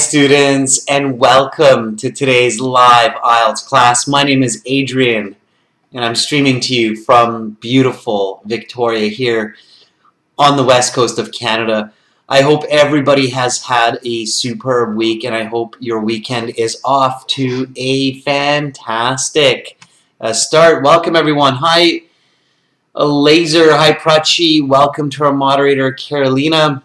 students, and welcome to today's live IELTS class. My name is Adrian, and I'm streaming to you from beautiful Victoria here on the west coast of Canada. I hope everybody has had a superb week, and I hope your weekend is off to a fantastic start. Welcome, everyone. Hi, Laser. Hi, Prachi. Welcome to our moderator, Carolina.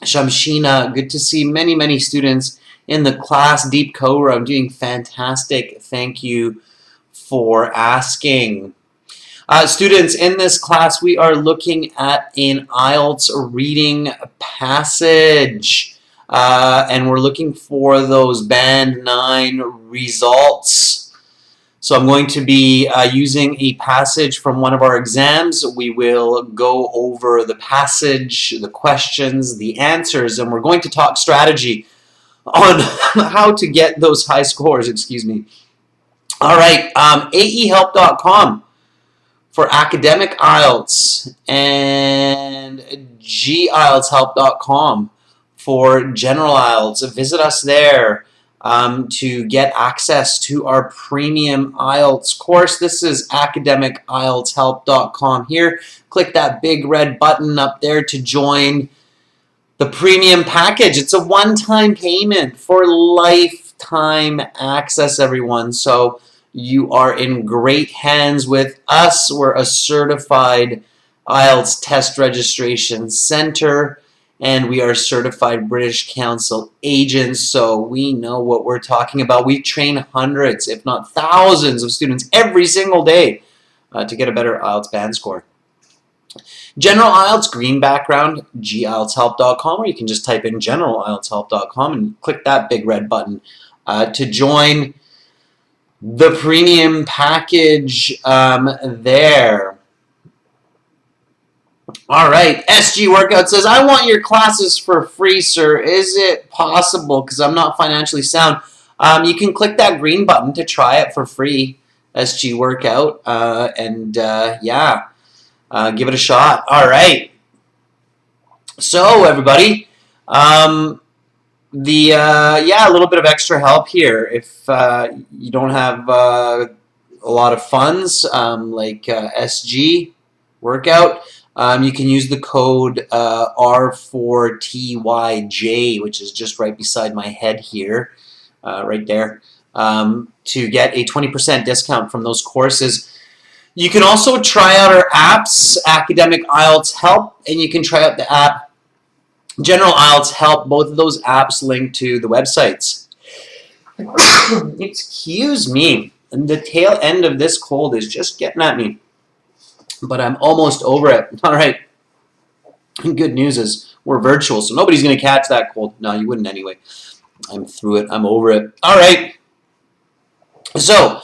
Shamshina, good to see many students in the class. Deep Cobra, I'm doing fantastic. Thank you for asking. Students, in this class, we are looking at an IELTS reading passage. And we're looking for those Band 9 results. So I'm going to be using a passage from one of our exams. We will go over the passage, the questions, the answers, and we're going to talk strategy on how to get those high scores, excuse me. All right, aehelp.com for academic IELTS and gieltshelp.com for general IELTS. Visit us there. To get access to our premium IELTS course. This is academicieltshelp.com here. Click that big red button up there to join the premium package. It's a one-time payment for lifetime access, everyone. So you are in great hands with us. We're a certified IELTS test registration center, and we are certified British Council agents, so we know what we're talking about. We train hundreds, if not thousands, of students every single day to get a better IELTS band score. General IELTS, green background, gieltshelp.com, or you can just type in generalieltshelp.com and click that big red button to join the premium package there. All right, SG Workout says, I want your classes for free, sir. Is it possible? Because I'm not financially sound. You can click that green button to try it for free, SG Workout, yeah, give it a shot. All right. So, everybody, yeah, a little bit of extra help here. If you don't have a lot of funds, like SG Workout, you can use the code R4TYJ, which is just right beside my head here, right there, to get a 20% discount from those courses. You can also try out our apps, Academic IELTS Help, and you can try out the app General IELTS Help. Both of those apps link to the websites. Excuse me. And the tail end of this cold is just getting at me, but I'm almost over it. All right. Good news is we're virtual, so nobody's going to catch that cold. No, you wouldn't anyway. I'm through it. I'm over it. All right. So,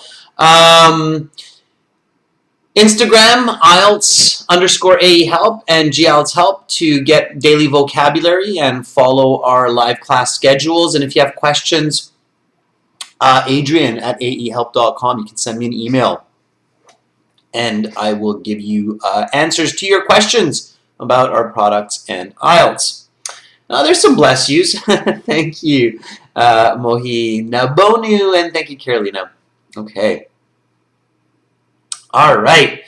Instagram, IELTS_AEHelp and GIELTSHelp to get daily vocabulary and follow our live class schedules. And if you have questions, Adrian at aehelp.com, you can send me an email, and I will give you answers to your questions about our products and IELTS. Now, there's some bless yous. Thank you, Mohi Nabonu, and thank you, Carolina. Okay. All right.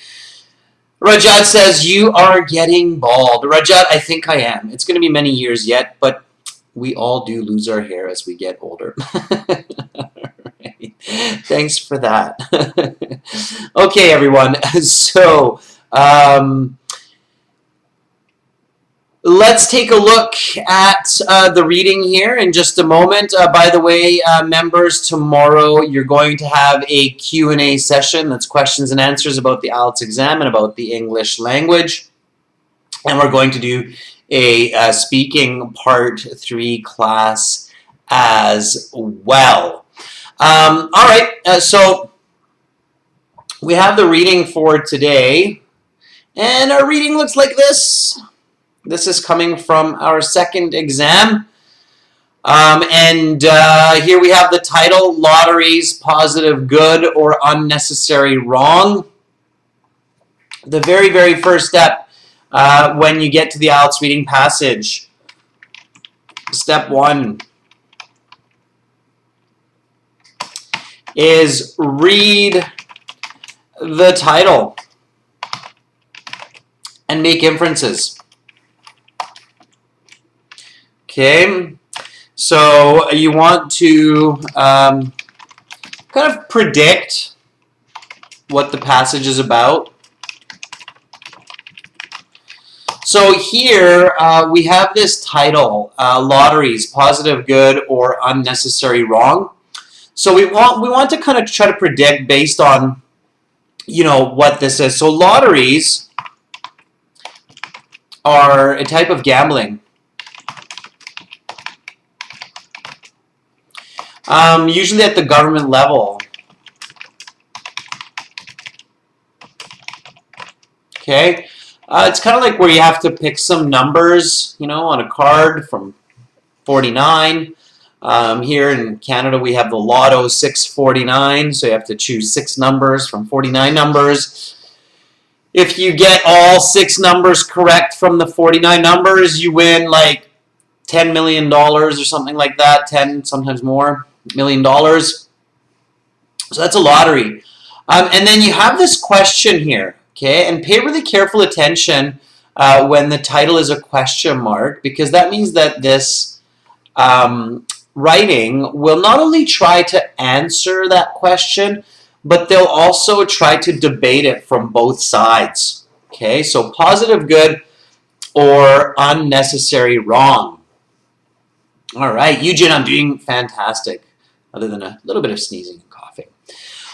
Rajat says, you are getting bald. Rajat, I think I am. It's going to be many years yet, but we all do lose our hair as we get older. Right. Thanks for that. Okay, everyone. So, let's take a look at the reading here in just a moment. By the way, members, tomorrow you're going to have a Q&A session. That's questions and answers about the IELTS exam and about the English language. And we're going to do a speaking part 3 class as well. All right, so we have the reading for today. And our reading looks like this. This is coming from our second exam. Here we have the title, Lotteries, Positive Good or Unnecessary Wrong. The very first step when you get to the IELTS reading passage, step 1, is read the title and make inferences. Okay, so you want to kind of predict what the passage is about. So here we have this title, lotteries, positive, good, or unnecessary wrong. So we want to kind of try to predict based on, you know, what this is. So lotteries are a type of gambling. Usually at the government level. Okay, it's kind of like where you have to pick some numbers, you know, on a card from 49. Here in Canada, we have the Lotto 649, so you have to choose 6 numbers from 49 numbers. If you get all 6 numbers correct from the 49 numbers, you win like $10 million or something like that, 10, sometimes more, $1 million. So that's a lottery. And then you have this question here, okay? And pay really careful attention when the title is a question mark, because that means that this writing will not only try to answer that question, but they'll also try to debate it from both sides. Okay, so positive good or unnecessary wrong. All right, Eugene, I'm doing fantastic, other than a little bit of sneezing and coughing.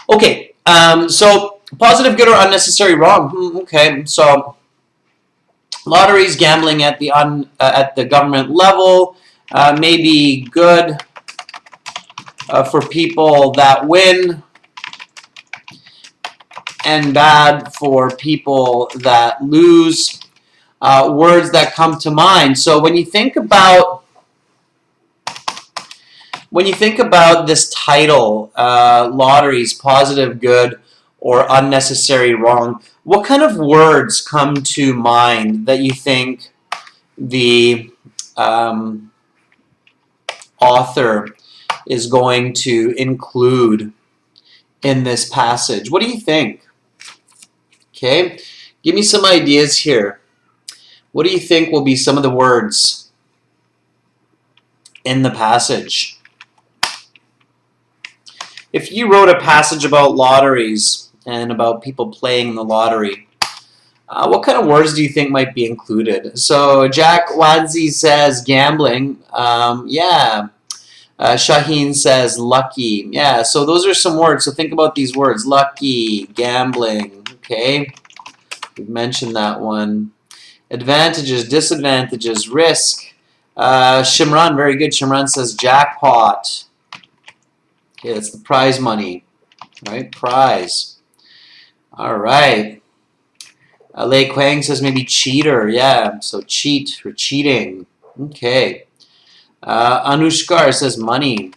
Okay, so positive good or unnecessary wrong. Okay, so lotteries, gambling at the government level, may be good for people that win and bad for people that lose. Words that come to mind. So when you think about this title, lotteries, positive good or unnecessary wrong, what kind of words come to mind that you think the author is going to include in this passage? What do you think? Okay, give me some ideas here. What do you think will be some of the words in the passage? If you wrote a passage about lotteries and about people playing the lottery, what kind of words do you think might be included? So Jack Wadzi says gambling. Yeah. Shaheen says lucky. Yeah, so those are some words. So think about these words. Lucky, gambling. Okay. We've mentioned that one. Advantages, disadvantages, risk. Shimran, very good. Shimran says jackpot. Okay, that's the prize money, right? Prize. All right. Lei Kwang says maybe cheater. Yeah, so cheat or cheating. Okay. Anushkar says money.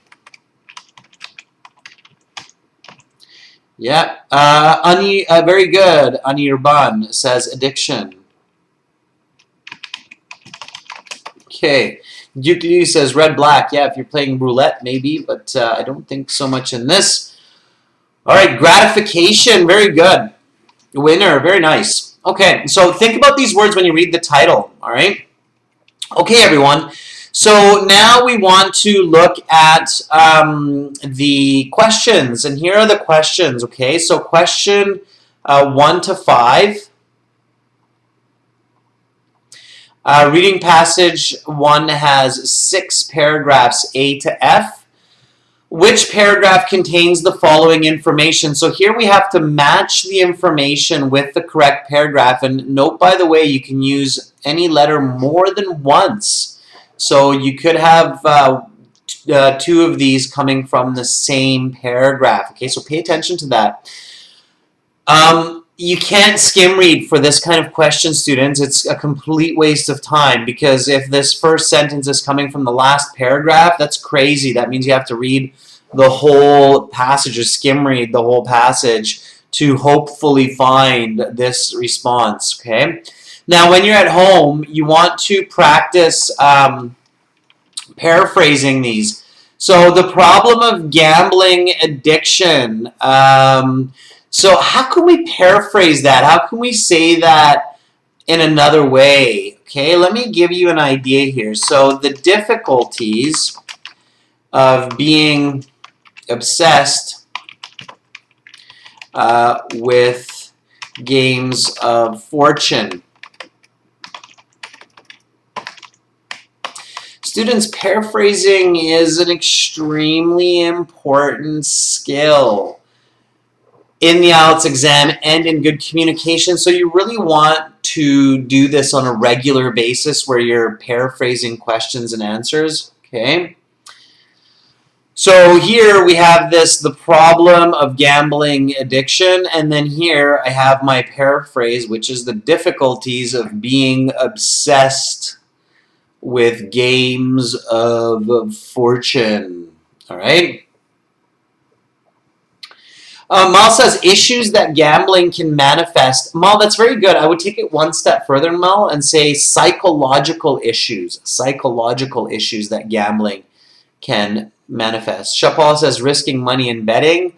Yeah. Very good. Anirban says addiction. Okay. Duke says red, black. Yeah, if you're playing roulette, maybe, but I don't think so much in this. All right, gratification. Very good. Winner. Very nice. Okay, so think about these words when you read the title. All right. Okay, everyone. So now we want to look at the questions, and here are the questions. Okay, so question 1 to 5. Reading passage 1 has 6 paragraphs, A to F. Which paragraph contains the following information? So here we have to match the information with the correct paragraph. And note, by the way, you can use any letter more than once. So you could have 2 of these coming from the same paragraph. Okay, so pay attention to that. You can't skim read for this kind of question, students. It's a complete waste of time, because if this first sentence is coming from the last paragraph, that's crazy. That means you have to read the whole passage or skim read the whole passage to hopefully find this response, okay? Now, when you're at home, you want to practice paraphrasing these. So the problem of gambling addiction. So how can we paraphrase that? How can we say that in another way? Okay, let me give you an idea here. So the difficulties of being obsessed with games of fortune. Students, paraphrasing is an extremely important skill in the IELTS exam and in good communication. So you really want to do this on a regular basis where you're paraphrasing questions and answers. Okay. So here we have the problem of gambling addiction, and then here I have my paraphrase, which is the difficulties of being obsessed with games of fortune. All right. Mal says issues that gambling can manifest. Mal, that's very good. I would take it one step further, Mal, and say psychological issues. Psychological issues that gambling can manifest. Chapal says risking money in betting.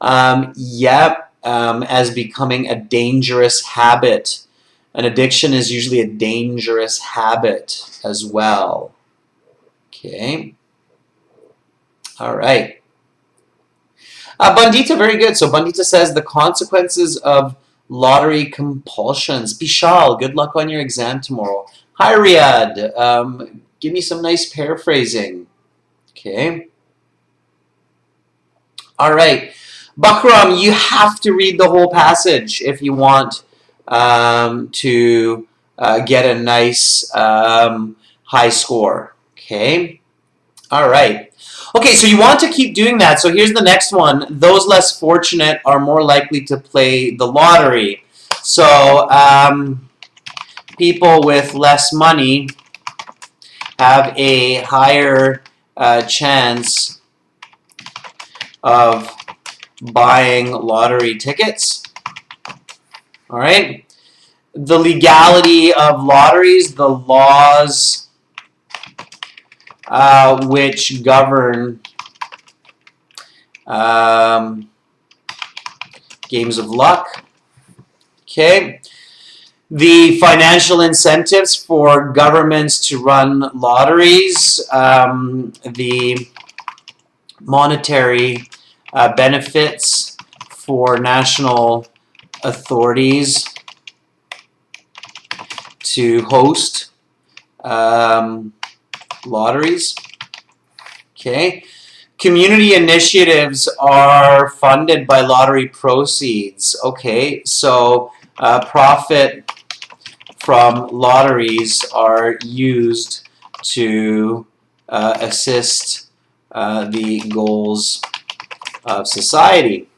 As becoming a dangerous habit. An addiction is usually a dangerous habit as well. Okay. All right. Bandita, very good. So Bandita says the consequences of lottery compulsions. Bishal, good luck on your exam tomorrow. Hi, Riyadh. Give me some nice paraphrasing. Okay. All right. Bakram, you have to read the whole passage if you want to get a nice high score. Okay. All right. Okay, so you want to keep doing that. So here's the next one. Those less fortunate are more likely to play the lottery. So people with less money have a higher chance of buying lottery tickets. All right. The legality of lotteries, the laws which govern games of luck. Okay. The financial incentives for governments to run lotteries, the monetary benefits for national authorities to host lotteries. Okay. Community initiatives are funded by lottery proceeds. Okay, so profit from lotteries are used to assist the goals of society.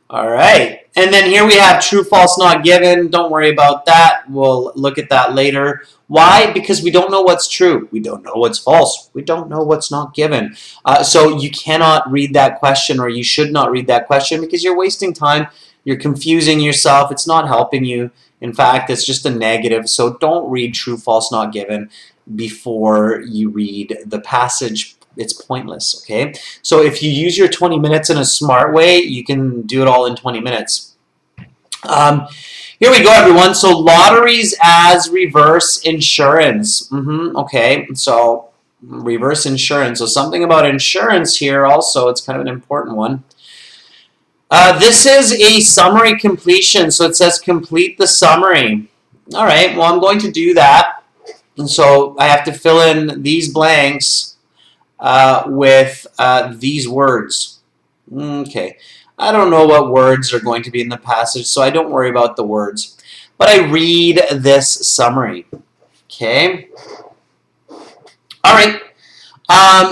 All right. And then here we have true, false, not given. Don't worry about that. We'll look at that later. Why? Because we don't know what's true. We don't know what's false. We don't know what's not given. So you cannot read that question, or you should not read that question, because you're wasting time. You're confusing yourself. It's not helping you. In fact, it's just a negative. So don't read true, false, not given before you read the passage. It's pointless, okay? So if you use your 20 minutes in a smart way, you can do it all in 20 minutes. Here we go, everyone. So lotteries as reverse insurance. Okay, so reverse insurance. So something about insurance here also. It's kind of an important one. This is a summary completion. So it says complete the summary. All right, well, I'm going to do that. And so I have to fill in these blanks with these words. Okay. I don't know what words are going to be in the passage, so I don't worry about the words. But I read this summary. Okay? All right.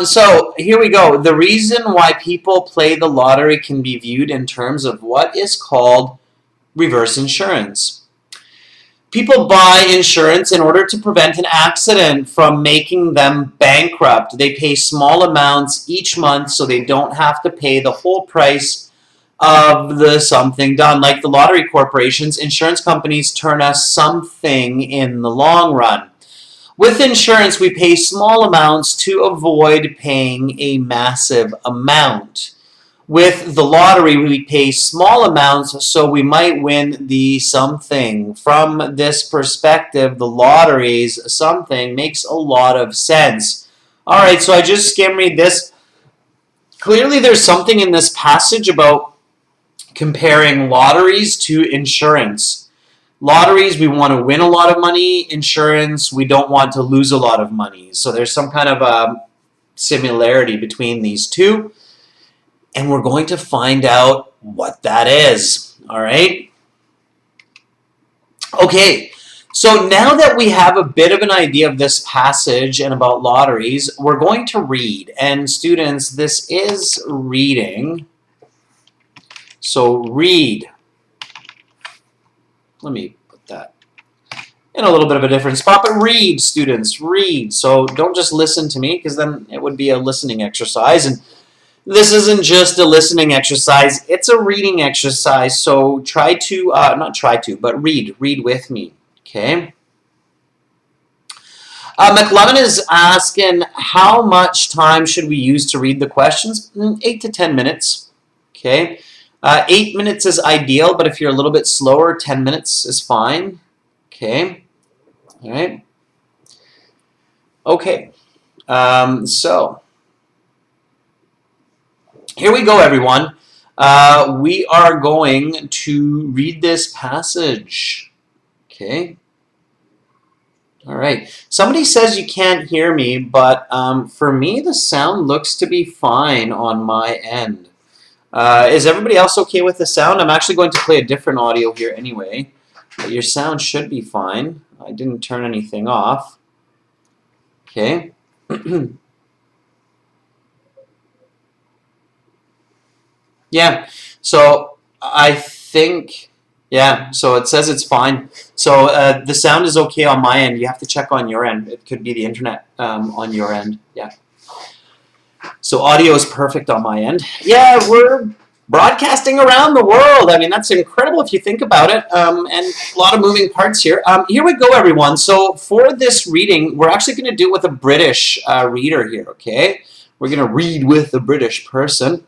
So here we go. The reason why people play the lottery can be viewed in terms of what is called reverse insurance. People buy insurance in order to prevent an accident from making them bankrupt. They pay small amounts each month so they don't have to pay the whole price of the something done. Like the lottery corporations, insurance companies turn us something in the long run. With insurance, we pay small amounts to avoid paying a massive amount. With the lottery, we pay small amounts so we might win the something. From this perspective, the lottery's something makes a lot of sense. All right, so I just skim read this. Clearly, there's something in this passage about comparing lotteries to insurance. Lotteries, we want to win a lot of money. Insurance, we don't want to lose a lot of money. So there's some kind of similarity between these two. And we're going to find out what that is. All right? Okay, so now that we have a bit of an idea of this passage and about lotteries, we're going to read. And students, this is reading. So read. Let me put that in a little bit of a different spot, but read, students, read. So don't just listen to me, because then it would be a listening exercise. And this isn't just a listening exercise, it's a reading exercise. So try to, not try to, but read with me, okay? McLevin is asking, how much time should we use to read the questions? 8 to 10 minutes, okay? 8 minutes is ideal, but if you're a little bit slower, 10 minutes is fine, okay? All right? Okay, so here we go, everyone. We are going to read this passage. Okay. All right. Somebody says you can't hear me, but for me, the sound looks to be fine on my end. Is everybody else okay with the sound? I'm actually going to play a different audio here anyway. But your sound should be fine. I didn't turn anything off. Okay. Yeah, so I think, yeah, so it says it's fine. So the sound is okay on my end. You have to check on your end. It could be the internet on your end. Yeah. So audio is perfect on my end. Yeah, we're broadcasting around the world. I mean, that's incredible if you think about it, and a lot of moving parts here. Here we go, everyone. So for this reading, we're actually going to do it with a British reader here, okay? We're going to read with a British person.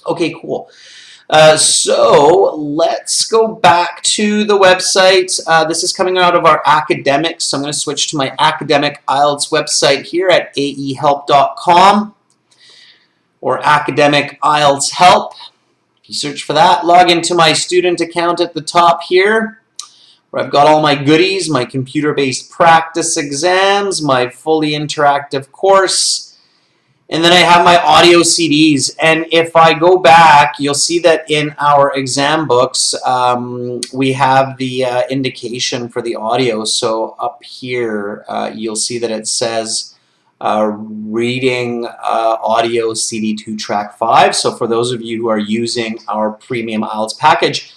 Okay, cool. So let's go back to the website. This is coming out of our academics. So I'm going to switch to my academic IELTS website here at aehelp.com or academic IELTS help. If you search for that, log into my student account at the top here, where I've got all my goodies, my computer-based practice exams, my fully interactive course, and then I have my audio CDs. And if I go back, you'll see that in our exam books, we have the indication for the audio. So up here, you'll see that it says reading audio CD2 track 5. So for those of you who are using our premium IELTS package,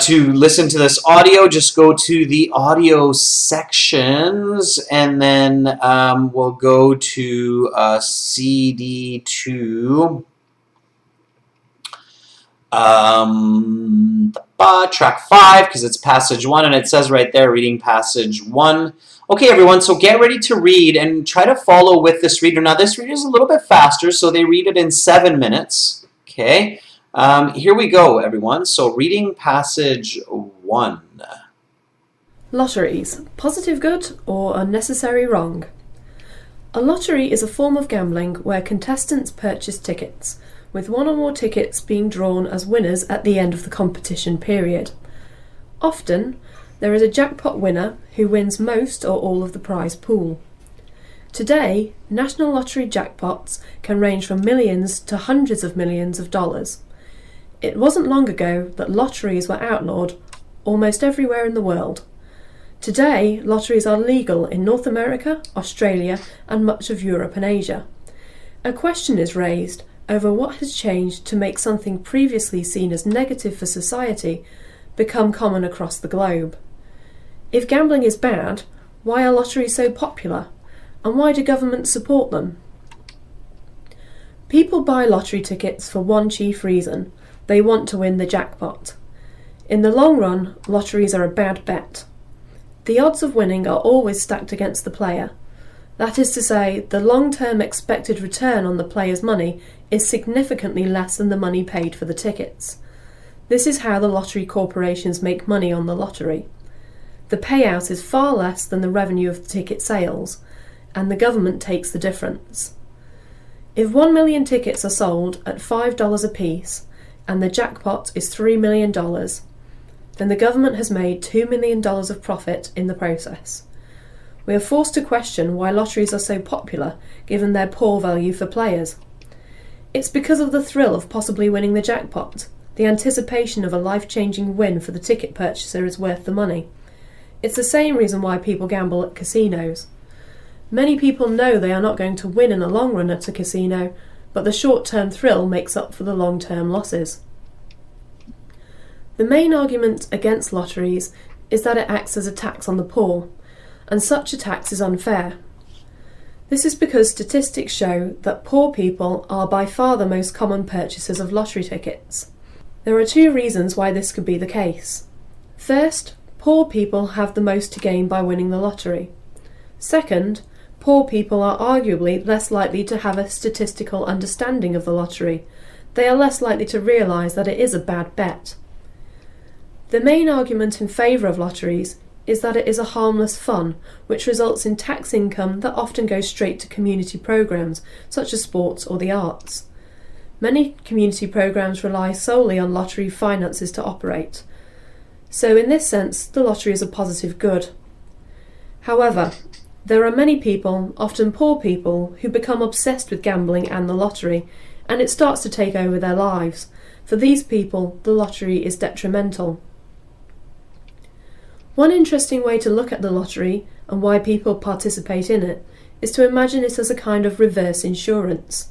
to listen to this audio, just go to the audio sections, and then we'll go to CD2 track 5, because it's passage 1, and it says right there, reading passage 1. Okay, everyone, so get ready to read and try to follow with this reader. Now, this reader is a little bit faster, so they read it in 7 minutes, okay? Here we go, everyone. So reading passage 1. Lotteries, positive good or unnecessary wrong? A lottery is a form of gambling where contestants purchase tickets, with one or more tickets being drawn as winners at the end of the competition period. Often, there is a jackpot winner who wins most or all of the prize pool. Today, national lottery jackpots can range from millions to hundreds of millions of dollars. It wasn't long ago that lotteries were outlawed almost everywhere in the world. Today, lotteries are legal in North America, Australia, and much of Europe and Asia. A question is raised over what has changed to make something previously seen as negative for society become common across the globe. If gambling is bad, why are lotteries so popular? And why do governments support them? People buy lottery tickets for one chief reason: they want to win the jackpot. In the long run, lotteries are a bad bet. The odds of winning are always stacked against the player. That is to say, the long-term expected return on the player's money is significantly less than the money paid for the tickets. This is how the lottery corporations make money on the lottery. The payout is far less than the revenue of the ticket sales, and the government takes the difference. If 1 million tickets are sold at $5 apiece, and the jackpot is $3 million, then the government has made $2 million of profit in the process. We are forced to question why lotteries are so popular given their poor value for players. It's because of the thrill of possibly winning the jackpot. The anticipation of a life-changing win for the ticket purchaser is worth the money. It's the same reason why people gamble at casinos. Many people know they are not going to win in the long run at a casino, but the short-term thrill makes up for the long-term losses. The main argument against lotteries is that it acts as a tax on the poor, and such a tax is unfair. This is because statistics show that poor people are by far the most common purchasers of lottery tickets. There are two reasons why this could be the case. First, poor people have the most to gain by winning the lottery. Second, poor people are arguably less likely to have a statistical understanding of the lottery. They are less likely to realise that it is a bad bet. The main argument in favour of lotteries is that it is a harmless fun, which results in tax income that often goes straight to community programmes, such as sports or the arts. Many community programmes rely solely on lottery finances to operate. So in this sense, the lottery is a positive good. However, there are many people, often poor people, who become obsessed with gambling and the lottery, and it starts to take over their lives. For these people, the lottery is detrimental. One interesting way to look at the lottery and why people participate in it is to imagine it as a kind of reverse insurance.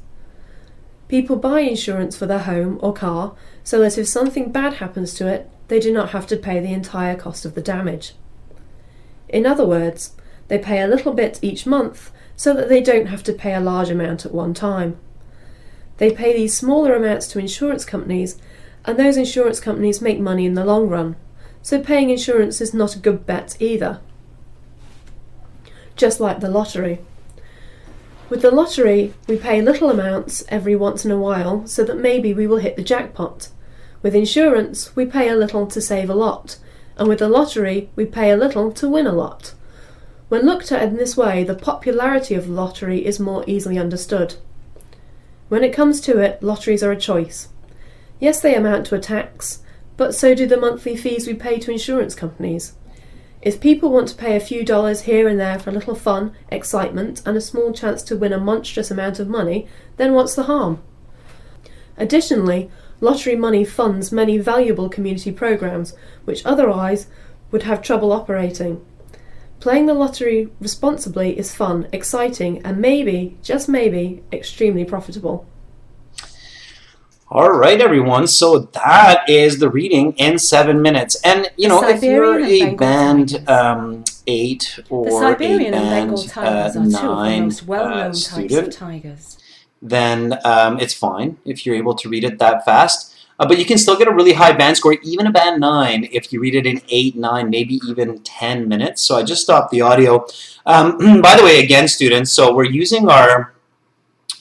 People buy insurance for their home or car so that if something bad happens to it, they do not have to pay the entire cost of the damage. In other words, they pay a little bit each month so that they don't have to pay a large amount at one time. They pay these smaller amounts to insurance companies, and those insurance companies make money in the long run, so paying insurance is not a good bet either. Just like the lottery. With the lottery, we pay little amounts every once in a while so that maybe we will hit the jackpot. With insurance, we pay a little to save a lot, and with the lottery, we pay a little to win a lot. When looked at in this way, the popularity of the lottery is more easily understood. When it comes to it, lotteries are a choice. Yes, they amount to a tax, but so do the monthly fees we pay to insurance companies. If people want to pay a few dollars here and there for a little fun, excitement, and a small chance to win a monstrous amount of money, then what's the harm? Additionally, lottery money funds many valuable community programs, which otherwise would have trouble operating. Playing the lottery responsibly is fun, exciting, and maybe, just maybe, extremely profitable. All right, everyone. So that is the reading in 7 minutes. And, you know, if you're a band 8 or a band 9 student, then it's fine if you're able to read it that fast. But you can still get a really high band score, even a band 9, if you read it in 8, 9, maybe even 10 minutes. So I just stopped the audio. By the way, again, students, so we're using our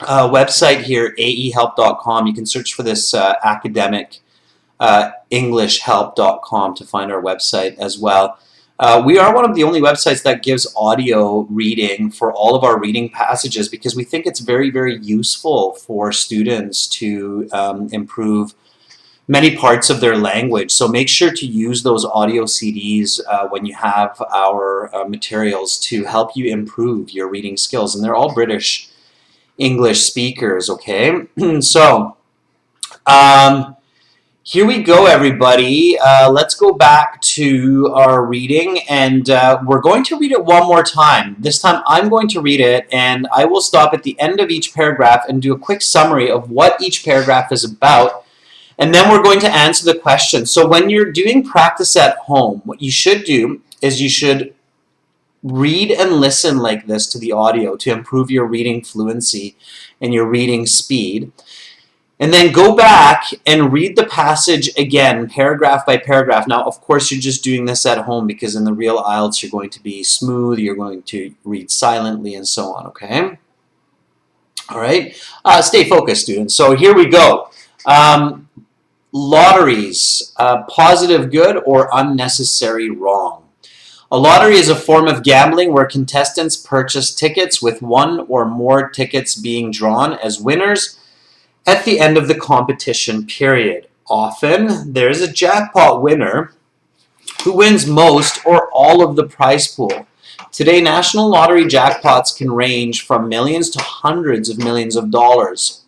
website here, aehelp.com. You can search for this academic englishhelp.com to find our website as well. We are one of the only websites that gives audio reading for all of our reading passages because we think it's very, very useful for students to improve many parts of their language. So make sure to use those audio CDs when you have our materials to help you improve your reading skills. And they're all British English speakers, okay? So, here we go, everybody. Let's go back to our reading, and we're going to read it one more time. This time I'm going to read it, and I will stop at the end of each paragraph and do a quick summary of what each paragraph is about, and then we're going to answer the question. So when you're doing practice at home, what you should do is you should read and listen like this to the audio to improve your reading fluency and your reading speed. And then go back and read the passage again, paragraph by paragraph. Now, of course, you're just doing this at home because in the real IELTS, you're going to be smooth, you're going to read silently, and so on, okay? All right, stay focused, students. So here we go. Lotteries, positive good or unnecessary wrong. A lottery is a form of gambling where contestants purchase tickets with one or more tickets being drawn as winners at the end of the competition period. Often, there is a jackpot winner who wins most or all of the prize pool. Today, national lottery jackpots can range from millions to hundreds of millions of dollars.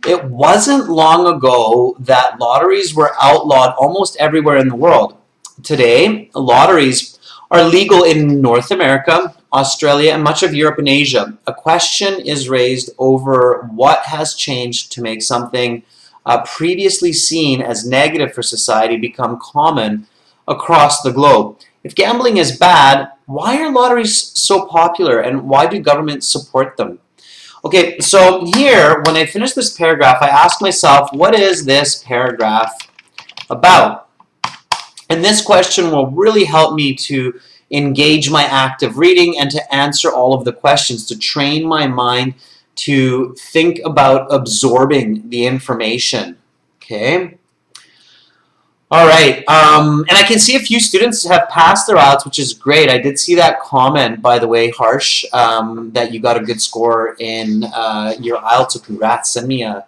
It wasn't long ago that lotteries were outlawed almost everywhere in the world. Today, lotteries are legal in North America, Australia, and much of Europe and Asia. A question is raised over what has changed to make something previously seen as negative for society become common across the globe. If gambling is bad, why are lotteries so popular and why do governments support them? Okay, so here, when I finish this paragraph, I ask myself, what is this paragraph about? And this question will really help me to engage my active reading and to answer all of the questions, to train my mind to think about absorbing the information. Okay? All right. And I can see a few students have passed their IELTS, which is great. I did see that comment, by the way, Harsh, that you got a good score in your IELTS, so congrats. Send me a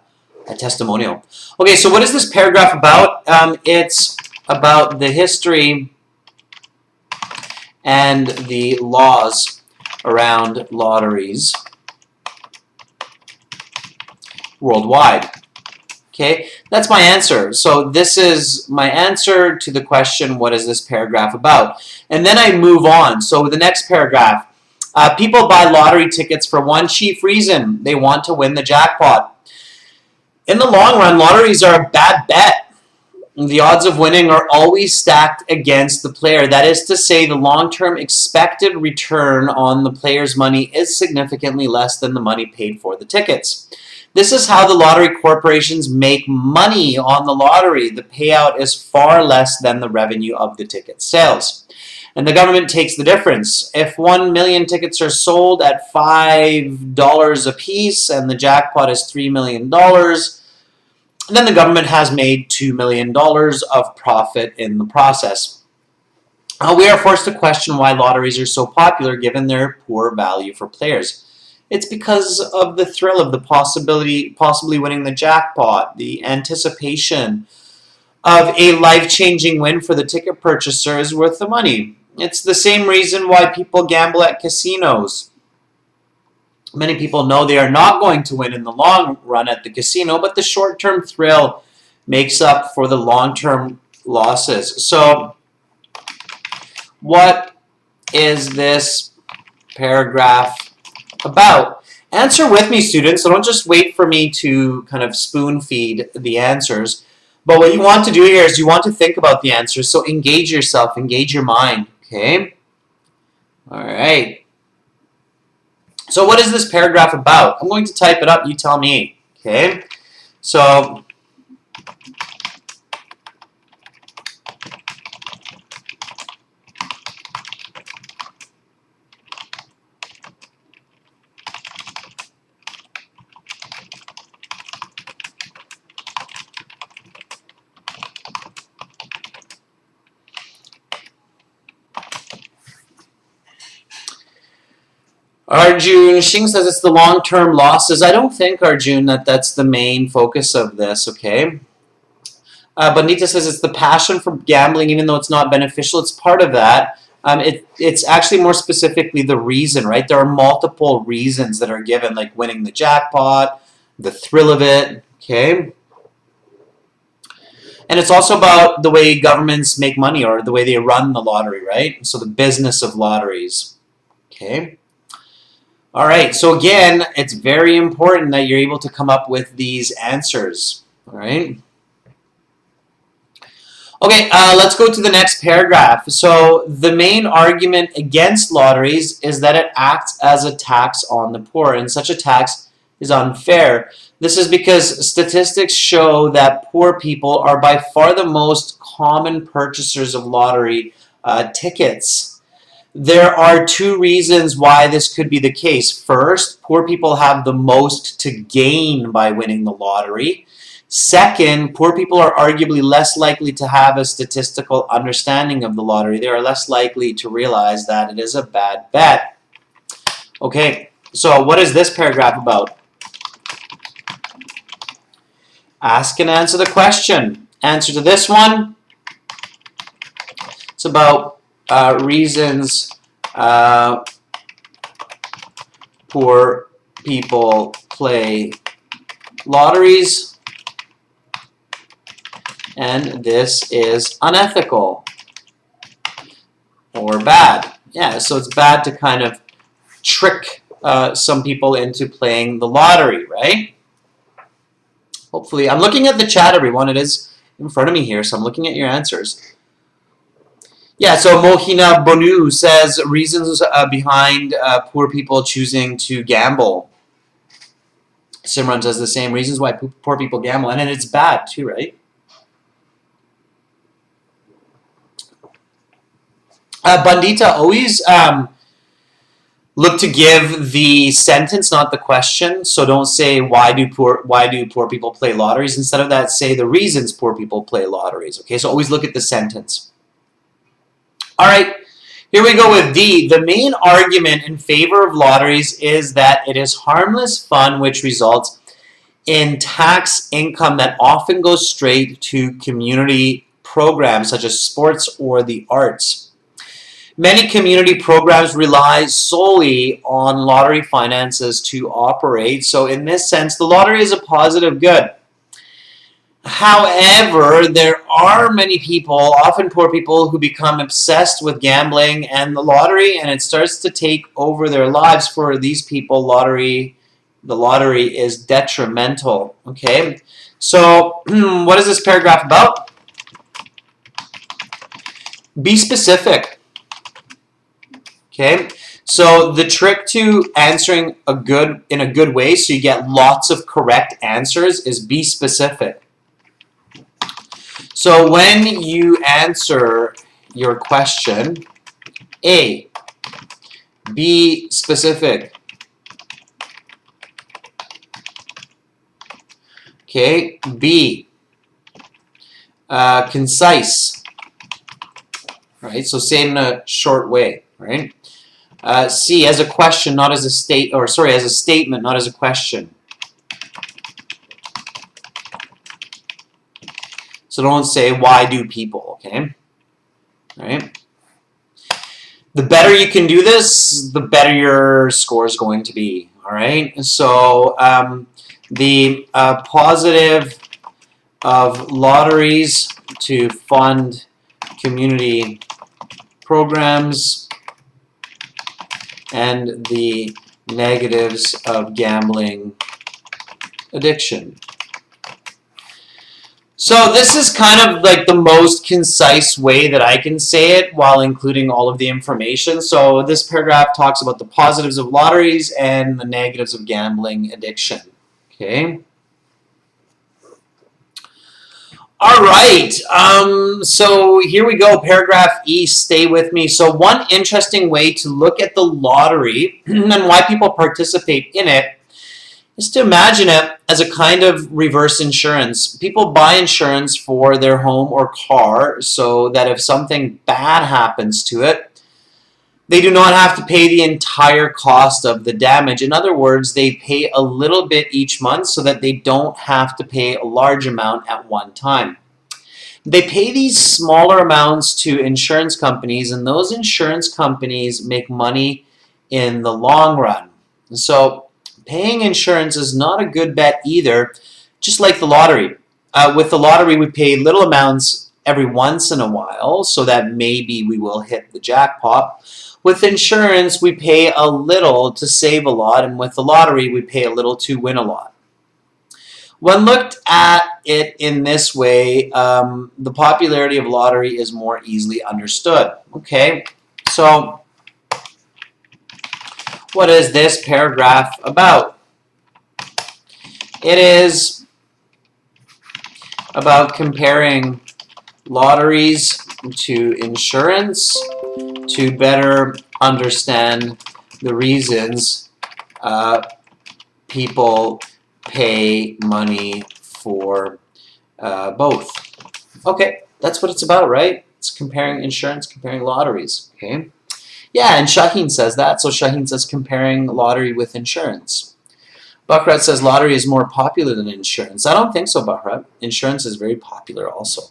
testimonial. Okay, so what is this paragraph about? It's about the history and the laws around lotteries worldwide. Okay, that's my answer. So this is my answer to the question, what is this paragraph about? And then I move on. So the next paragraph, people buy lottery tickets for one chief reason. They want to win the jackpot. In the long run, lotteries are a bad bet. The odds of winning are always stacked against the player. That is to say, the long-term expected return on the player's money is significantly less than the money paid for the tickets. This is how the lottery corporations make money on the lottery. The payout is far less than the revenue of the ticket sales. And the government takes the difference. If 1 million tickets are sold at $5 a piece and the jackpot is $3 million, then the government has made $2 million of profit in the process. We are forced to question why lotteries are so popular given their poor value for players. It's because of the thrill of the possibly winning the jackpot, the anticipation of a life-changing win for the ticket purchaser is worth the money. It's the same reason why people gamble at casinos. Many people know they are not going to win in the long run at the casino, but the short-term thrill makes up for the long-term losses. So, what is this paragraph about? Answer with me, students, so don't just wait for me to kind of spoon-feed the answers. But what you want to do here is you want to think about the answers, so engage yourself, engage your mind, okay? All right. So what is this paragraph about? I'm going to type it up, you tell me, okay? So, Arjun Singh says it's the long-term losses. I don't think, Arjun, that's the main focus of this, okay? Bonita says it's the passion for gambling, even though it's not beneficial. It's part of that. It's actually more specifically the reason, right? There are multiple reasons that are given, like winning the jackpot, the thrill of it, okay? And it's also about the way governments make money or the way they run the lottery, right? So the business of lotteries, okay? All right, so again, it's very important that you're able to come up with these answers, all right? Okay, let's go to the next paragraph. So the main argument against lotteries is that it acts as a tax on the poor, and such a tax is unfair. This is because statistics show that poor people are by far the most common purchasers of lottery tickets. There are two reasons why this could be the case. First, poor people have the most to gain by winning the lottery. Second, poor people are arguably less likely to have a statistical understanding of the lottery. They are less likely to realize that it is a bad bet. Okay, so what is this paragraph about? Ask and answer the question. Answer to this one, it's about reasons poor people play lotteries, and this is unethical or bad. Yeah, so it's bad to kind of trick some people into playing the lottery, right? Hopefully, I'm looking at the chat, everyone. It is in front of me here, so I'm looking at your answers. Yeah, so Mohina Bonu says reasons behind poor people choosing to gamble. Simran says the same reasons why poor people gamble, and it's bad too, right? Bandita, always look to give the sentence, not the question. So don't say why do poor people play lotteries. Instead of that, say the reasons poor people play lotteries. Okay, so always look at the sentence. All right, here we go with D. The main argument in favor of lotteries is that it is harmless fun which results in tax income that often goes straight to community programs such as sports or the arts. Many community programs rely solely on lottery finances to operate, so in this sense, the lottery is a positive good. However, there are many people, often poor people, who become obsessed with gambling and the lottery, and it starts to take over their lives. For these people, the lottery is detrimental. Okay, so what is this paragraph about? Be specific. Okay, so the trick to answering in a good way, so you get lots of correct answers, is be specific. So when you answer your question, A, be specific. Okay, B, concise. Right, so say it in a short way, right? C, as a question, not as a as a statement, not as a question. So don't say, why do people, okay? Right? The better you can do this, the better your score is going to be, all right? So the positive of lotteries to fund community programs and the negatives of gambling addiction. So this is kind of like the most concise way that I can say it while including all of the information. So this paragraph talks about the positives of lotteries and the negatives of gambling addiction. Okay. All right. So here we go. Paragraph E, stay with me. So one interesting way to look at the lottery and why people participate in it is to imagine it as a kind of reverse insurance. People buy insurance for their home or car so that if something bad happens to it, they do not have to pay the entire cost of the damage. In other words, they pay a little bit each month so that they don't have to pay a large amount at one time. They pay these smaller amounts to insurance companies, and those insurance companies make money in the long run. So paying insurance is not a good bet either, just like the lottery. With the lottery, we pay little amounts every once in a while so that maybe we will hit the jackpot. With insurance, we pay a little to save a lot, and with the lottery, we pay a little to win a lot. When looked at it in this way, the popularity of lottery is more easily understood. Okay, so what is this paragraph about? It is about comparing lotteries to insurance to better understand the reasons people pay money for both. Okay, that's what it's about, right? It's comparing insurance, comparing lotteries. Okay. Yeah, and Shaheen says that. So Shaheen says comparing lottery with insurance. Bakrat says lottery is more popular than insurance. I don't think so, Bakrat. Insurance is very popular also.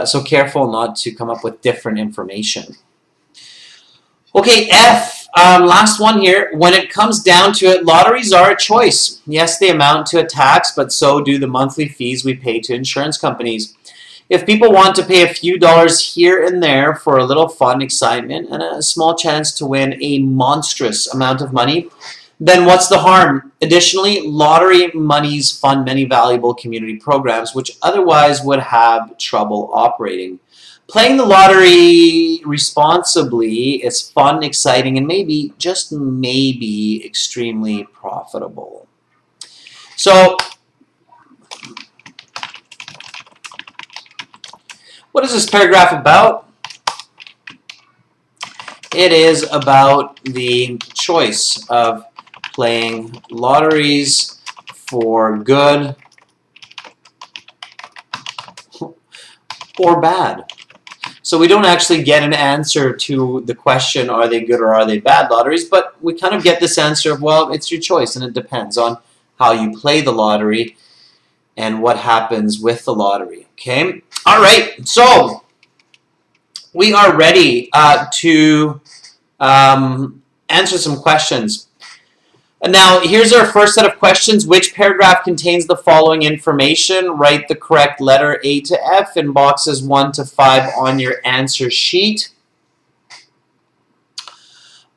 So careful not to come up with different information. Okay, F. Last one here. When it comes down to it, lotteries are a choice. Yes, they amount to a tax, but so do the monthly fees we pay to insurance companies. If people want to pay a few dollars here and there for a little fun, excitement, and a small chance to win a monstrous amount of money, then what's the harm? Additionally, lottery monies fund many valuable community programs which otherwise would have trouble operating. Playing the lottery responsibly is fun, exciting, and maybe, just maybe, extremely profitable. So, what is this paragraph about? It is about the choice of playing lotteries for good or bad. So we don't actually get an answer to the question, are they good or are they bad lotteries, but we kind of get this answer of, well, it's your choice, and it depends on how you play the lottery and what happens with the lottery. Okay? All right, so we are ready to answer some questions. Now, here's our first set of questions. Which paragraph contains the following information? Write the correct letter A to F in boxes 1 to 5 on your answer sheet.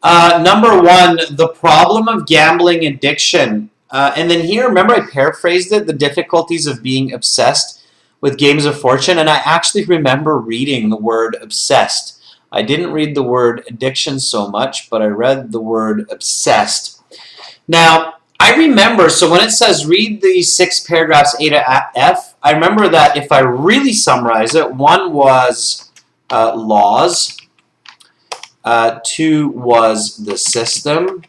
Number 1, the problem of gambling addiction. And then here, remember I paraphrased it, the difficulties of being obsessed with games of fortune. And I actually remember reading the word obsessed. I didn't read the word addiction so much, but I read the word obsessed. Now, I remember, so when it says read the 6 paragraphs A to F, I remember that if I really summarize it, 1 was laws, 2 was the system,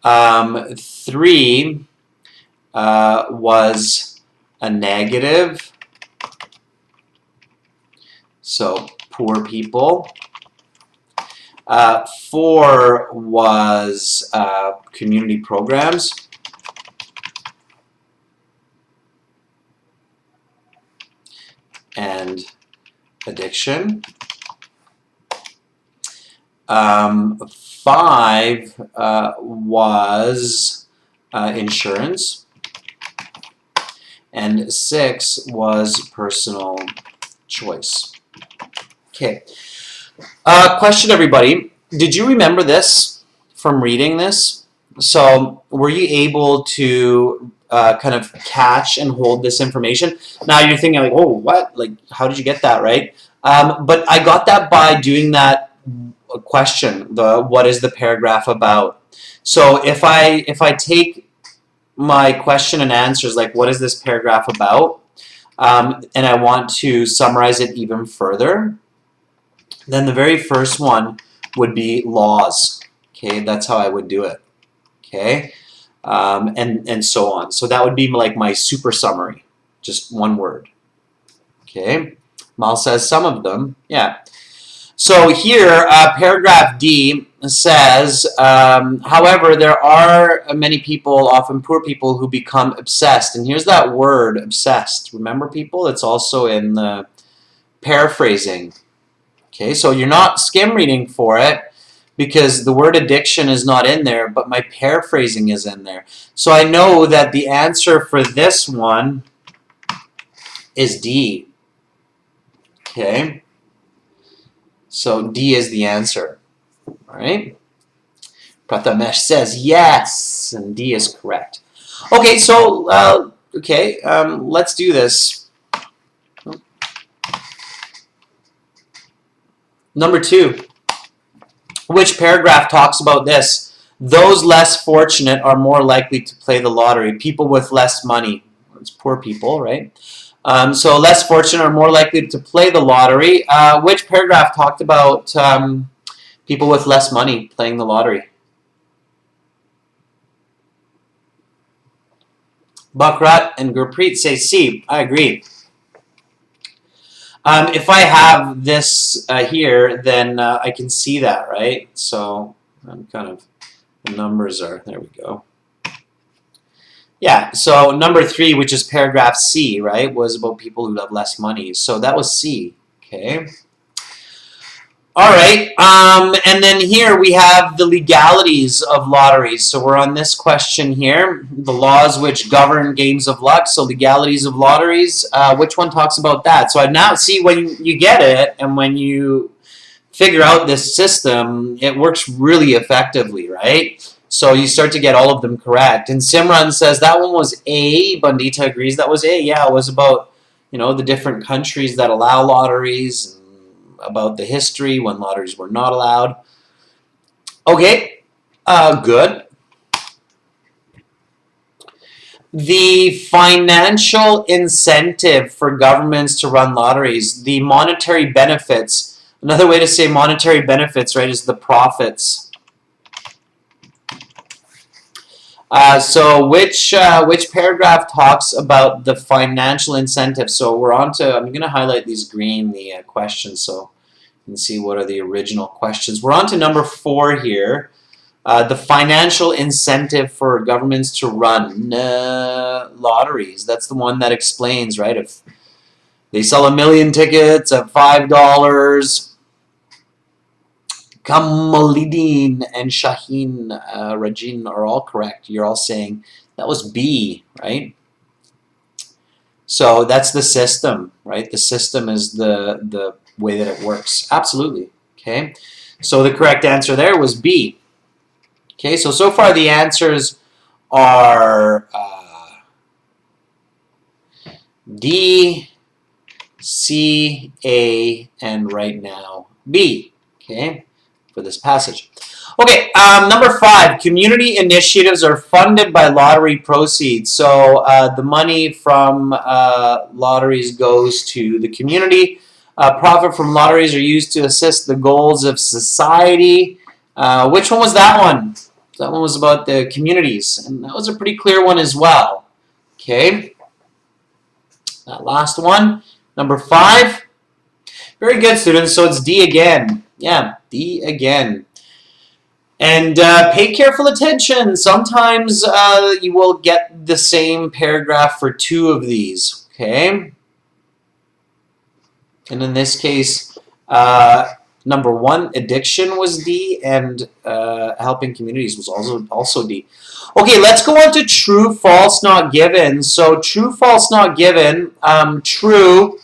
3 was a negative, so poor people. 4 was community programs. And addiction. 5 was insurance. And 6 was personal choice. Okay. Question, everybody. Did you remember this from reading this? So were you able to kind of catch and hold this information? Now you're thinking like, oh, what? Like, how did you get that, right? But I got that by doing that question, the what is the paragraph about? So if I take my question and answers, like what is this paragraph about, and I want to summarize it even further, then the very first one would be laws. Okay, that's how I would do it. Okay, and so on. So that would be like my super summary, just one word. Okay, Mal says some of them. Yeah. So here, paragraph D says, however, there are many people, often poor people, who become obsessed. And here's that word, obsessed. Remember, people? It's also in the paraphrasing. Okay, so you're not skim reading for it because the word addiction is not in there, but my paraphrasing is in there. So I know that the answer for this one is D. Okay, so D is the answer. All right, Prathamesh says yes, and D is correct. Okay, so let's do this. Number 2, which paragraph talks about this? Those less fortunate are more likely to play the lottery. People with less money. It's poor people, right? So less fortunate are more likely to play the lottery. Which paragraph talked about people with less money playing the lottery? Bakrat and Gurpreet say C. I agree. If I have this here, then I can see that, right? So I'm kind of, the numbers are, there we go. Yeah, so number 3, which is paragraph C, right, was about people who have less money. So that was C, okay? All right, and then here we have the legalities of lotteries. So we're on this question here, the laws which govern games of luck. So legalities of lotteries, which one talks about that? So I now see when you get it and when you figure out this system, it works really effectively, right? So you start to get all of them correct. And Simran says that one was A. Bandita agrees that was A. Yeah, it was about, you know, the different countries that allow lotteries, about the history when lotteries were not allowed. Okay, good. The financial incentive for governments to run lotteries, the monetary benefits. Another way to say monetary benefits, right, is the profits. So which paragraph talks about the financial incentive? So we're on to, I'm going to highlight these green, the questions, so you can see what are the original questions. We're on to number 4 here. The financial incentive for governments to run lotteries. That's the one that explains, right? If they sell 1 million tickets at $5, Kamalidin and Shaheen Rajin are all correct. You're all saying that was B, right? So that's the system, right? The system is the way that it works. Absolutely. Okay. So the correct answer there was B. Okay. So far the answers are D, C, A, and right now B. Okay. For this passage. Okay, number 5, community initiatives are funded by lottery proceeds. So the money from lotteries goes to the community. Profit from lotteries are used to assist the goals of society. Which one was that one? That one was about the communities, and that was a pretty clear one as well. Okay, that last one, number 5. Very good, students. So it's D again. Yeah, D again. And pay careful attention. Sometimes you will get the same paragraph for 2 of these, okay? And in this case, number 1, addiction was D, and helping communities was also D. Okay, let's go on to true, false, not given. So true, false, not given. True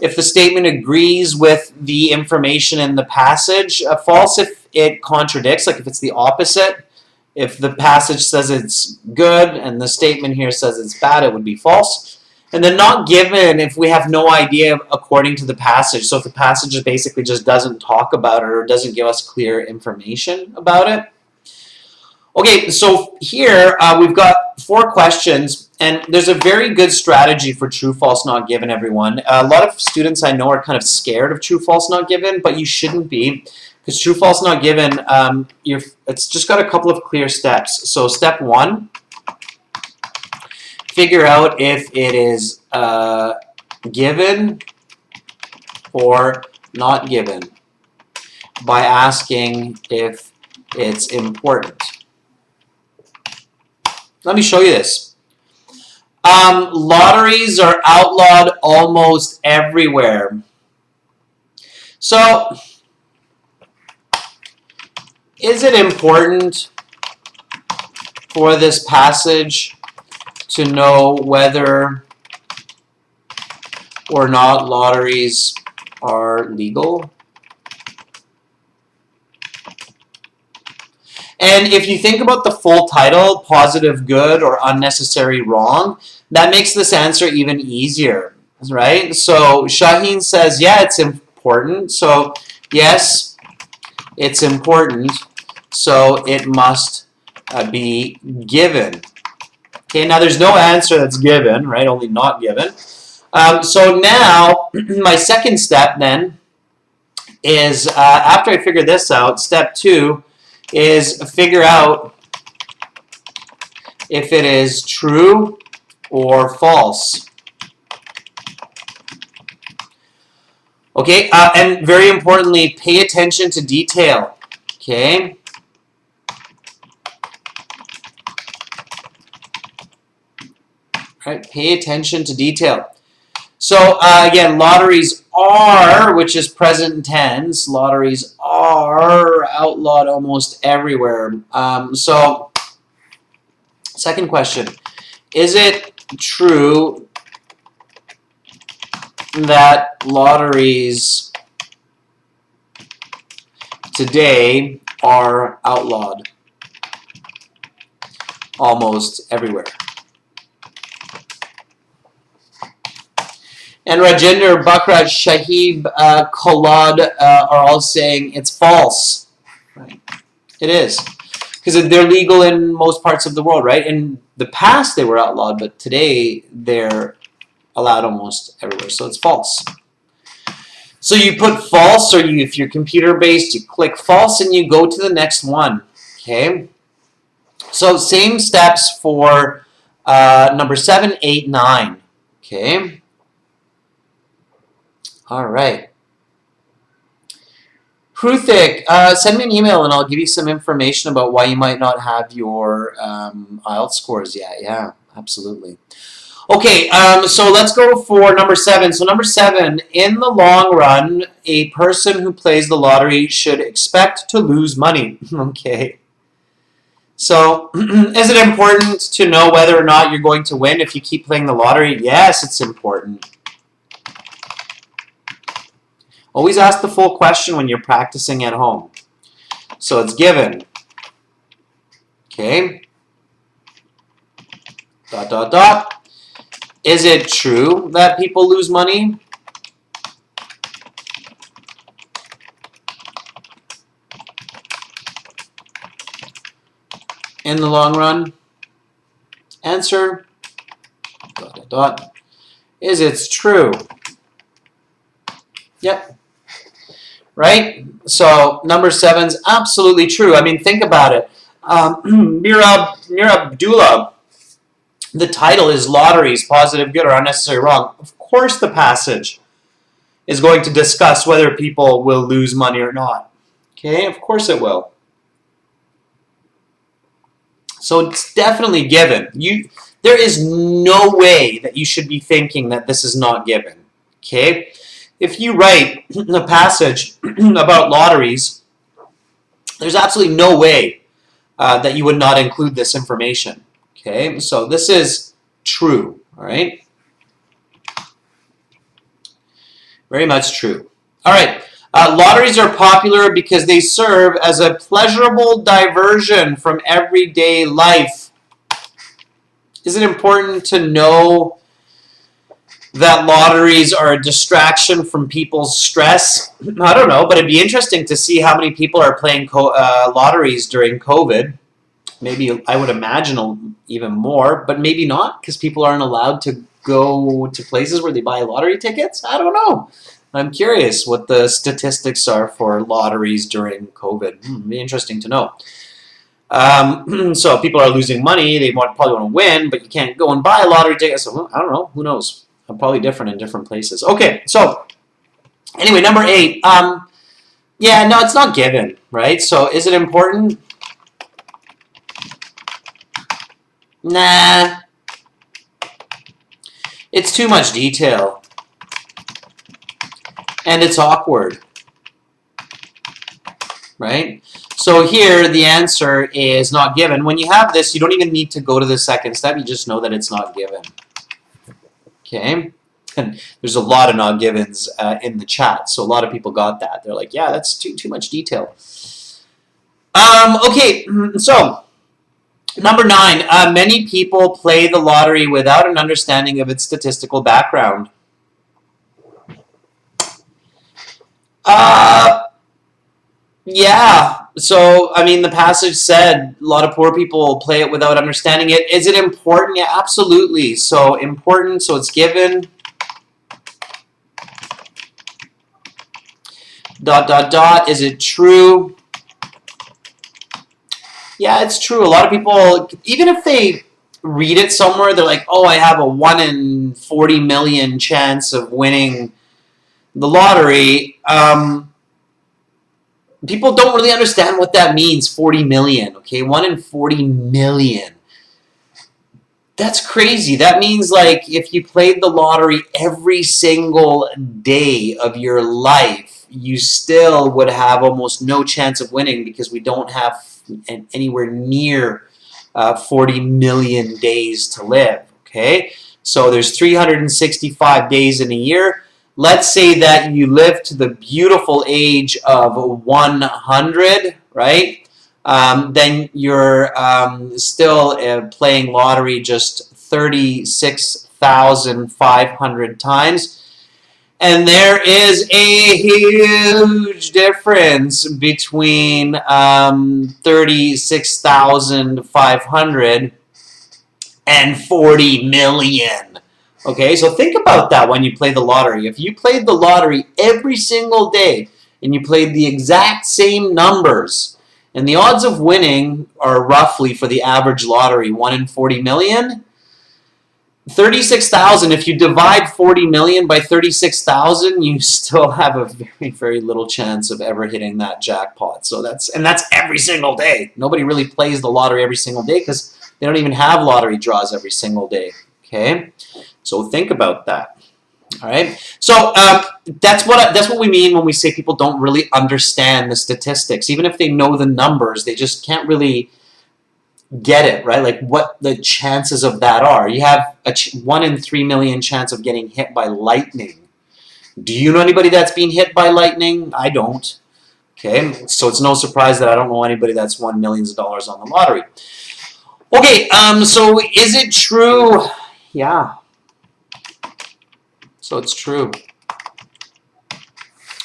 if the statement agrees with the information in the passage. False if it contradicts, like if it's the opposite. If the passage says it's good and the statement here says it's bad, it would be false. And then not given if we have no idea according to the passage. So if the passage basically just doesn't talk about it or doesn't give us clear information about it. Okay, so here we've got 4 questions, and there's a very good strategy for true, false, not given, everyone. A lot of students I know are kind of scared of true, false, not given, but you shouldn't be, because true, false, not given, it's just got a couple of clear steps. So step 1, figure out if it is given or not given by asking if it's important. Let me show you this. Lotteries are outlawed almost everywhere. So, is it important for this passage to know whether or not lotteries are legal? And if you think about the full title, positive good or unnecessary wrong, that makes this answer even easier, right? So Shaheen says, yeah, it's important. So yes, it's important. So it must be given. Okay, now there's no answer that's given, right? Only not given. So now, my second step then is, after I figure this out, step 2 is figure out if it is true or false. Okay, and very importantly, pay attention to detail. Okay. Right, pay attention to detail. So again, lotteries are, which is present tense, lotteries are outlawed almost everywhere. So second question, is it true that lotteries today are outlawed almost everywhere? And Rajinder, Bakraj, Shahib, Khalad are all saying it's false. Right? It is. Because they're legal in most parts of the world, right? In the past, they were outlawed, but today they're allowed almost everywhere. So it's false. So you put false, or if you're computer-based, you click false and you go to the next one. Okay? So same steps for number 7, 8, 9. Okay? All right. Hruthik, send me an email and I'll give you some information about why you might not have your IELTS scores yet. Yeah, absolutely. Okay, so let's go for number 7. So number 7, in the long run, a person who plays the lottery should expect to lose money. Okay. So is it important to know whether or not you're going to win if you keep playing the lottery? Yes, it's important. Always ask the full question when you're practicing at home. So it's given. Okay. ... Is it true that people lose money? In the long run? Answer. ... Is it true? Yep. Right? So number 7's absolutely true. I mean, think about it. Mir Abdullah, the title is Lotteries, Positive Good or Unnecessary Wrong. Of course the passage is going to discuss whether people will lose money or not. Okay, of course it will. So it's definitely given. There is no way that you should be thinking that this is not given. Okay? If you write a passage about lotteries, there's absolutely no way that you would not include this information. Okay, so this is true, all right? Very much true. All right, lotteries are popular because they serve as a pleasurable diversion from everyday life. Is it important to know that lotteries are a distraction from people's stress? I don't know, but it'd be interesting to see how many people are playing lotteries during COVID. Maybe, I would imagine even more, but maybe not, because people aren't allowed to go to places where they buy lottery tickets. I don't know. I'm curious what the statistics are for lotteries during COVID. It'd be interesting to know. So people are losing money. They probably want to win, but you can't go and buy a lottery ticket. So I don't know. Who knows? Probably different in different places. Okay, so anyway, number 8. Yeah, no, it's not given, right? So is it important? Nah. It's too much detail. And it's awkward. Right? So here, the answer is not given. When you have this, you don't even need to go to the second step. You just know that it's not given. Okay? And there's a lot of not givens in the chat, so a lot of people got that. They're like, yeah, that's too much detail. Okay, so number 9. Many people play the lottery without an understanding of its statistical background. Yeah, So, I mean, the passage said a lot of poor people play it without understanding it. Is it important? Yeah, absolutely. So, important, so it's given. ... Is it true? Yeah, it's true. A lot of people, even if they read it somewhere, they're like, oh, I have a 1 in 40 million chance of winning the lottery. People don't really understand what that means, 40 million, okay? 1 in 40 million. That's crazy. That means, like, if you played the lottery every single day of your life, you still would have almost no chance of winning because we don't have anywhere near 40 million days to live, okay? So there's 365 days in a year. Let's say that you live to the beautiful age of 100, right? Then you're still playing lottery just 36,500 times. And there is a huge difference between 36,500 and 40 million. Okay, so think about that when you play the lottery. If you played the lottery every single day and you played the exact same numbers, and the odds of winning are roughly, for the average lottery, 1 in 40 million, 36,000, if you divide 40 million by 36,000, you still have a very, very little chance of ever hitting that jackpot. So that's every single day. Nobody really plays the lottery every single day because they don't even have lottery draws every single day. Okay, so think about that. All right, so that's what we mean when we say people don't really understand the statistics. Even if they know the numbers, they just can't really get it, right? Like what the chances of that are. You have a 1 in 3 million chance of getting hit by lightning. Do you know anybody that's been hit by lightning? I don't. Okay, so it's no surprise that I don't know anybody that's won millions of dollars on the lottery. Okay, so is it true? Yeah. So it's true.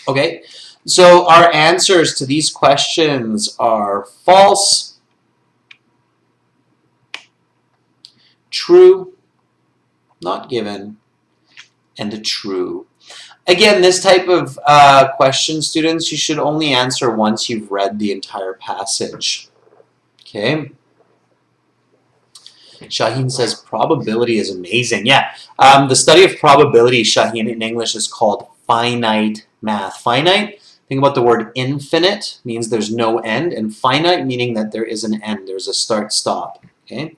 Okay, so our answers to these questions are false, true, not given, and true. Again, this type of question, students, you should only answer once you've read the entire passage. Okay? Shaheen says probability is amazing. Yeah, the study of probability, Shaheen, in English is called finite math. Finite, think about the word infinite, means there's no end, and finite meaning that there is an end, there's a start-stop. Okay?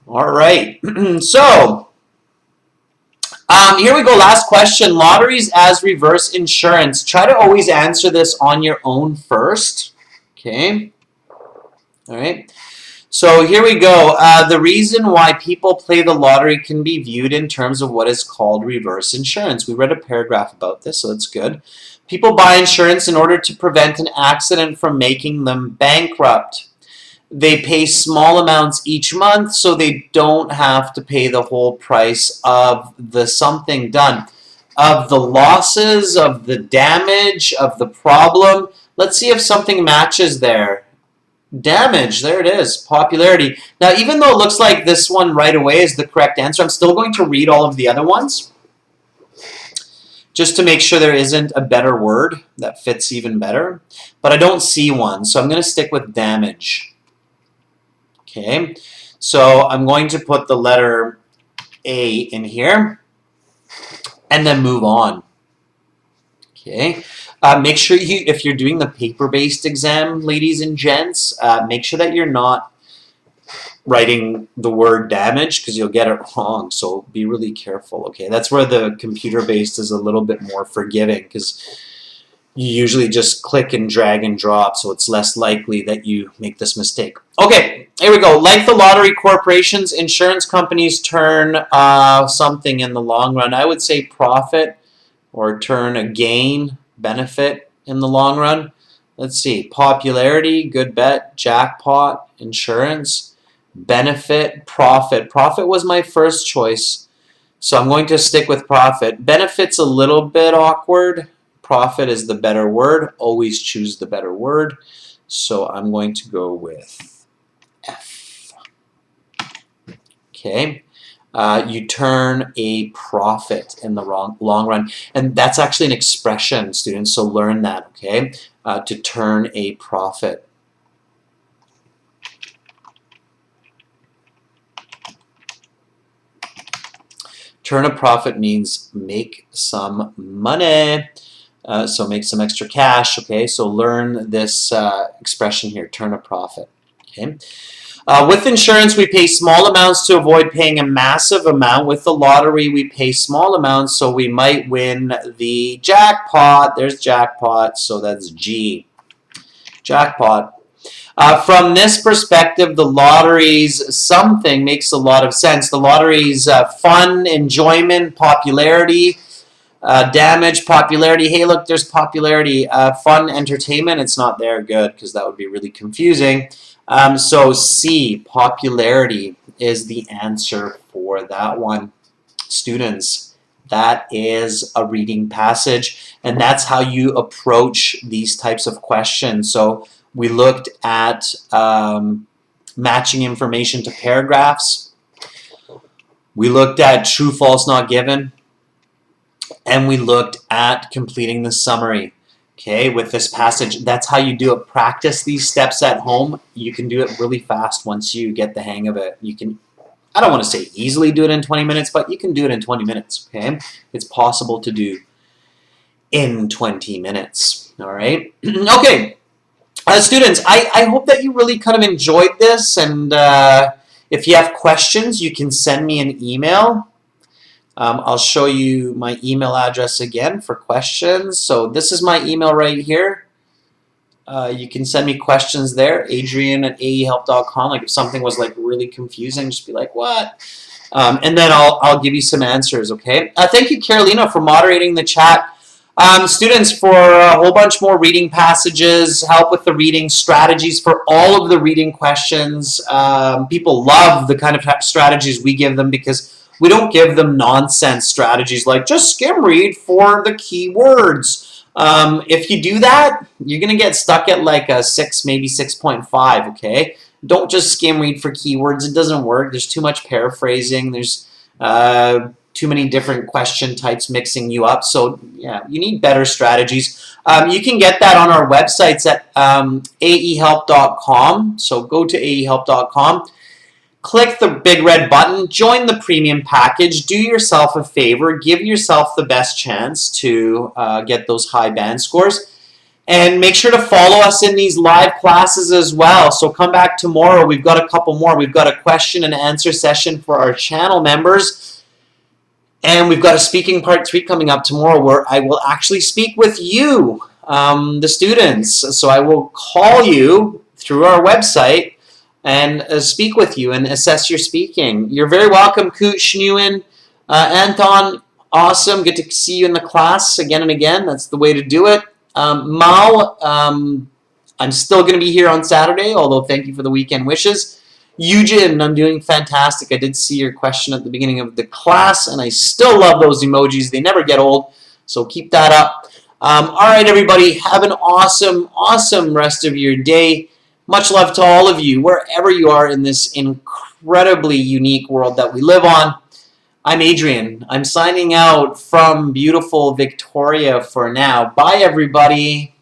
All right, so here we go, last question. Lotteries as reverse insurance. Try to always answer this on your own first. Okay, all right. So here we go. The reason why people play the lottery can be viewed in terms of what is called reverse insurance. We read a paragraph about this, so that's good. People buy insurance in order to prevent an accident from making them bankrupt. They pay small amounts each month, so they don't have to pay the whole price of the something done, of the losses, of the damage, of the problem. Let's see if something matches there. Damage, there it is, popularity. Now, even though it looks like this one right away is the correct answer, I'm still going to read all of the other ones just to make sure there isn't a better word that fits even better. But I don't see one, so I'm going to stick with damage. Okay, so I'm going to put the letter A in here and then move on. Okay, make sure you, if you're doing the paper-based exam, ladies and gents, make sure that you're not writing the word damage because you'll get it wrong, so be really careful. Okay, that's where the computer-based is a little bit more forgiving because you usually just click and drag and drop, so it's less likely that you make this mistake. Okay, here we go. Like the lottery, corporations, insurance companies turn something in the long run. I would say profit, or turn a gain, benefit in the long run. Let's see. Popularity, good bet. Jackpot, insurance. Benefit, profit. Profit was my first choice, so I'm going to stick with profit. Benefit's a little bit awkward. Profit is the better word. Always choose the better word. So I'm going to go with F. Okay. You turn a profit in the long run. And that's actually an expression, students, so learn that, okay? To turn a profit. Turn a profit means make some money. So make some extra cash, okay? So learn this expression here, turn a profit, okay? With insurance, we pay small amounts to avoid paying a massive amount. With the lottery, we pay small amounts, so we might win the jackpot. There's jackpot, so that's G. Jackpot. From this perspective, the lottery's something makes a lot of sense. The lottery's fun, enjoyment, popularity, damage, popularity. Hey, look, there's popularity. Fun, entertainment. It's not there. Good, because that would be really confusing. So C, popularity, is the answer for that one. Students, that is a reading passage, and that's how you approach these types of questions. So we looked at matching information to paragraphs. We looked at true, false, not given. And we looked at completing the summary. Okay, with this passage, that's how you do it. Practice these steps at home. You can do it really fast once you get the hang of it. You can, I don't want to say easily do it in 20 minutes, but you can do it in 20 minutes, okay? It's possible to do in 20 minutes, all right? Okay, students, I hope that you really kind of enjoyed this, and if you have questions, you can send me an email. I'll show you my email address again for questions. So this is my email right here. You can send me questions there, adrian@aehelp.com. Like if something was like really confusing, just be like, what? And then I'll give you some answers, okay? Thank you, Carolina, for moderating the chat. Students, for a whole bunch more reading passages, help with the reading strategies for all of the reading questions. People love the kind of strategies we give them because we don't give them nonsense strategies like just skim read for the key words. If you do that, you're going to get stuck at like a 6, maybe 6.5, okay? Don't just skim read for keywords. It doesn't work. There's too much paraphrasing. There's too many different question types mixing you up. So, yeah, you need better strategies. You can get that on our websites at aehelp.com. So go to aehelp.com. Click the big red button, join the premium package, do yourself a favor, give yourself the best chance to get those high band scores, and make sure to follow us in these live classes as well. So come back tomorrow. We've got a couple more. We've got a question and answer session for our channel members, and we've got a speaking part 3 coming up tomorrow where I will actually speak with you, the students. So I will call you through our website and speak with you and assess your speaking. You're very welcome, Koot Schneuen. Anton, awesome. Good to see you in the class again and again. That's the way to do it. Mao, I'm still going to be here on Saturday, although thank you for the weekend wishes. Eugene, I'm doing fantastic. I did see your question at the beginning of the class, and I still love those emojis. They never get old, so keep that up. All right, everybody, have an awesome, awesome rest of your day. Much love to all of you, wherever you are in this incredibly unique world that we live on. I'm Adrian. I'm signing out from beautiful Victoria for now. Bye, everybody.